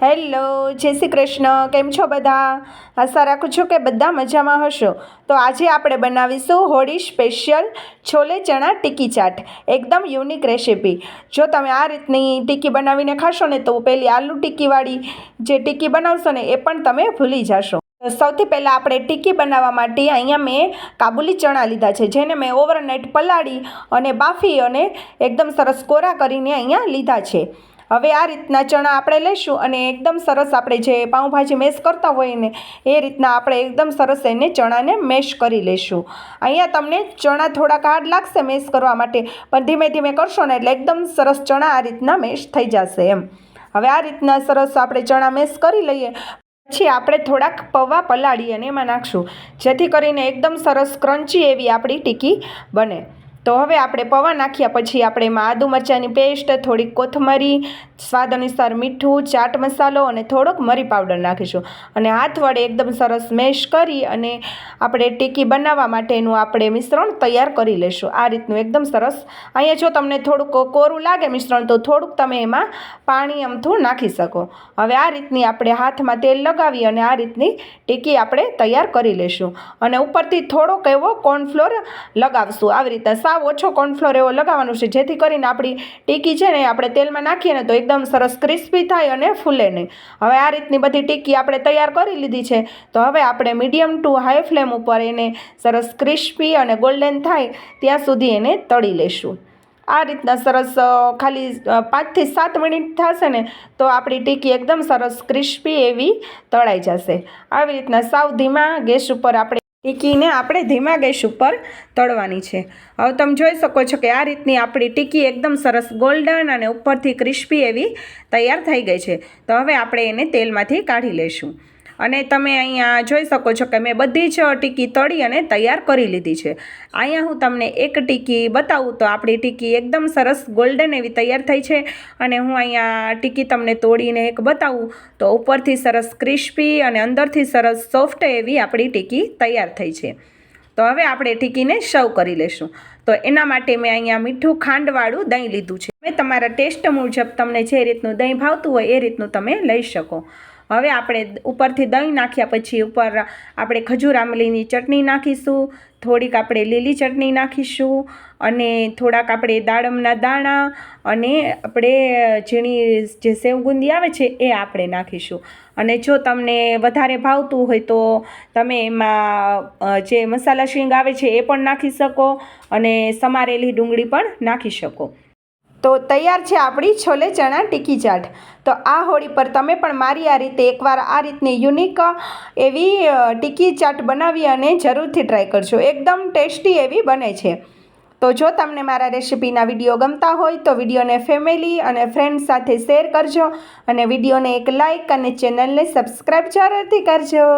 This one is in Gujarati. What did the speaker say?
હેલો, જય શ્રી કૃષ્ણ. કેમ છો બધા? આશા રાખું છું કે બધા મજામાં હશો. તો આજે આપણે બનાવીશું હોળી સ્પેશિયલ છોલે ચણા ટિક્કી ચાટ. એકદમ યુનિક રેસીપી. જો તમે આ રીતની ટિક્કી બનાવીને ખાશો ને તો પેલી આલુ ટિક્કીવાળી જે ટિક્કી બનાવશો ને એ પણ તમે ભૂલી જશો. સૌથી પહેલાં આપણે ટિક્કી બનાવવા માટે અહીંયા મેં કાબુલી ચણા લીધા છે, જેને મેં ઓવરનાઇટ પલાળી અને બાફી અને એકદમ સરસ કોરા કરીને અહીંયા લીધા છે. હવે આ રીતના ચણા આપણે લઈશું અને એકદમ સરસ આપણે જે પાઉંભાજી મેશ કરતા હોય ને એ રીતના આપણે એકદમ સરસ એને ચણાને મેશ કરી લઈશું. અહીંયા તમને ચણા થોડાક હાર્ડ લાગશે મેશ કરવા માટે, પણ ધીમે ધીમે કરશો ને એટલે એકદમ સરસ ચણા આ રીતના મેશ થઈ જશે એમ. હવે આ રીતના સરસ આપણે ચણા મેશ કરી લઈએ. પછી આપણે થોડાક પૌવા પલાળી અને એમાં નાખશું, જેથી કરીને એકદમ સરસ ક્રન્ચી એવી આપણી ટિક્કી બને. તો હવે આપણે પૌવા નાખ્યા પછી આપણે એમાં આદુ મરચાંની પેસ્ટ, થોડીક કોથમરી, સ્વાદ અનુસાર મીઠું, ચાટ મસાલો અને થોડોક મરી પાવડર નાખીશું અને હાથ વડે એકદમ સરસ મેશ કરી અને આપણે ટિક્કી બનાવવા માટેનું આપણે મિશ્રણ તૈયાર કરી લઈશું. આ રીતનું એકદમ સરસ. અહીંયા જો તમને થોડુંક કોરું લાગે મિશ્રણ તો થોડુંક તમે એમાં પાણી અમથું નાખી શકો. હવે આ રીતની આપણે હાથમાં તેલ લગાવી અને આ રીતની ટિક્કી આપણે તૈયાર કરી લઈશું અને ઉપરથી થોડોક એવો કોર્નફ્લોર લગાવશું. આવી રીતે સાવ ઓછો કોર્નફ્લોર એવો લગાવવાનો છે, જેથી કરીને આપણી ટિક્કી છે ને આપણે તેલમાં નાખીએ ને તો એકદમ સરસ ક્રિસ્પી થાય અને ફૂલે નહીં. હવે આ રીતની બધી ટિક્કી આપણે તૈયાર કરી લીધી છે. તો હવે આપણે મીડિયમ ટુ હાઈ ફ્લેમ ઉપર એને સરસ ક્રિસ્પી અને ગોલ્ડન થાય ત્યાં સુધી એને તળી લઈશું. આ રીતના સરસ ખાલી 5 થી 7 મિનિટ થશે ને તો આપણી ટિક્કી એકદમ સરસ ક્રિસ્પી એવી તળાઈ જશે. આવી રીતના સાવ ધીમા ગેસ ઉપર આપણે ટિક્કીને આપણે ધીમા ગેસ ઉપર તળવાની છે. હવે તમે જોઈ શકો છો કે આ રીતની આપણી ટિક્કી એકદમ સરસ ગોલ્ડન અને ઉપરથી ક્રિસ્પી એવી તૈયાર થઈ ગઈ છે. તો હવે આપણે એને તેલમાંથી કાઢી લઈશું અને તમે અહીંયા જોઈ શકો છો કે મેં બધી જ ટિક્કી તળી અને તૈયાર કરી લીધી છે. અહીંયા હું તમને એક ટિક્કી બતાવું તો આપણી ટિક્કી એકદમ સરસ ગોલ્ડન એવી તૈયાર થઈ છે અને હું અહીંયા ટિક્કી તમને તોડીને એક બતાવું તો ઉપરથી સરસ ક્રિસ્પી અને અંદરથી સરસ સોફ્ટ એવી આપણી ટિક્કી તૈયાર થઈ છે. તો હવે આપણે ટિક્કીને સર્વ કરી લઈશું. તો એના માટે મેં અહીંયા મીઠું ખાંડવાળું દહીં લીધું છે. તમે તમારા ટેસ્ટ મુજબ તમને જે રીતનું દહીં ભાવતું હોય એ રીતનું તમે લઈ શકો. હવે આપણે ઉપરથી દહીં નાખ્યા પછી ઉપર આપણે ખજૂર આંબલીની ચટણી નાખીશું, થોડીક આપણે લીલી ચટણી નાખીશું અને થોડાક આપણે દાડમના દાણા અને આપણે ઝીણી જે સેવબુંદી આવે છે એ આપણે નાખીશું. અને જો તમને વધારે ભાવતું હોય તો તમે એમાં જે મસાલા શીંગ આવે છે એ પણ નાખી શકો અને સમારેલી ડુંગળી પણ નાખી શકો. તો તૈયાર છે આપણી છોલે ચણા ટિક્કી ચાટ. તો આ હોળી પર તમે પણ મારી આ રીતે એકવાર આ રીતની યુનિક એવી ટિક્કી ચાટ બનાવી અને જરૂરથી ટ્રાય કરજો. એકદમ ટેસ્ટી એવી બને છે. તો જો તમને મારા રેસીપીના વિડીયો ગમતા હોય તો વિડીયોને ફેમિલી અને ફ્રેન્ડ્સ સાથે શેર કરજો અને વિડીયોને એક લાઇક અને ચેનલને સબસ્ક્રાઈબ જરૂરથી કરજો.